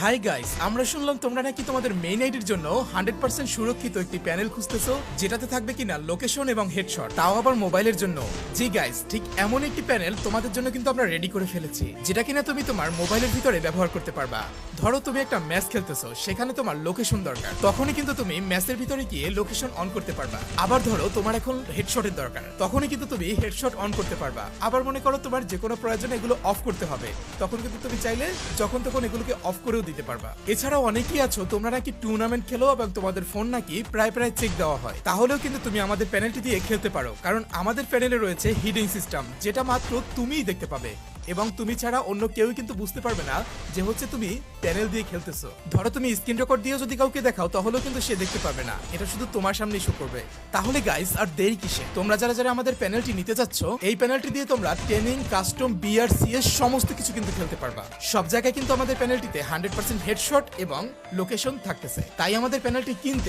Hi guys, আমরা শুনলাম তোমরা নাকি তোমাদের মেইন আইডির জন্য 100% সুরক্ষিত একটি প্যানেল খুঁজতেছো যেটাতে থাকবে কিনা লোকেশন এবং হেডশট, তাও আবার মোবাইলের জন্য। জি গাইস, ঠিক এমন একটি প্যানেল তোমাদের জন্য কিন্তু আমরা রেডি করে ফেলেছি, যেটা কিনা তুমি তোমার মোবাইলের ভিতরে ব্যবহার করতে পারবা। ধরো তুমি একটা ম্যাচ খেলতেছো, সেখানে তোমার লোকেশন দরকার, তখনই কিন্তু তুমি ম্যাচের ভিতরে গিয়ে লোকেশন অন করতে পারবা। আবার ধরো তোমার এখন হেডশটের দরকার, তখনই কিন্তু তুমি হেডশট অন করতে পারবা। আবার মনে করো তোমার যে কোনো প্রয়োজনে এগুলো অফ করতে হবে, তখন কিন্তু তুমি চাইলে যখন তখন এগুলোকে অফ করেও দিতে পারবা। এছাড়াও অনেকেই আছো তোমরা নাকি টুর্নামেন্ট খেলো এবং তোমাদের ফোন নাকি প্রায় চেক দেওয়া হয়, তাহলেও কিন্তু তুমি আমাদের প্যানেলটি দিয়ে খেলতে পারো, কারণ আমাদের প্যানেলে রয়েছে হিডিং সিস্টেম, যেটা মাত্র তুমিই দেখতে পাবে এবং তুমি ছাড়া অন্য কেউই কিন্তু বুঝতে পারবে না যে হচ্ছে তুমি প্যানেল দিয়ে খেলতেছো। ধরো তুমি স্ক্রিন রেকর্ড দিয়ে যদি কাউকে দেখাও, তাহলেও কিন্তু সে দেখতে পাবে না, এটা শুধু তোমার সামনেই শো করবে। তাহলে গাইস আর দেরি কিসে, তোমরা যারা যারা আমাদের প্যানেলটি নিতে যাচ্ছ, এই প্যানেলটি দিয়ে তোমরা ট্রেনিং, কাস্টম, বিআরসিএস সমস্ত কিছু কিন্তু খেলতে পারবা। সব জায়গায় কিন্তু আমাদের প্যানেলটিতে 100% হেডশট এবং লোকেশন থাকতেছে, তাই আমাদের প্যানেলটি কিনতে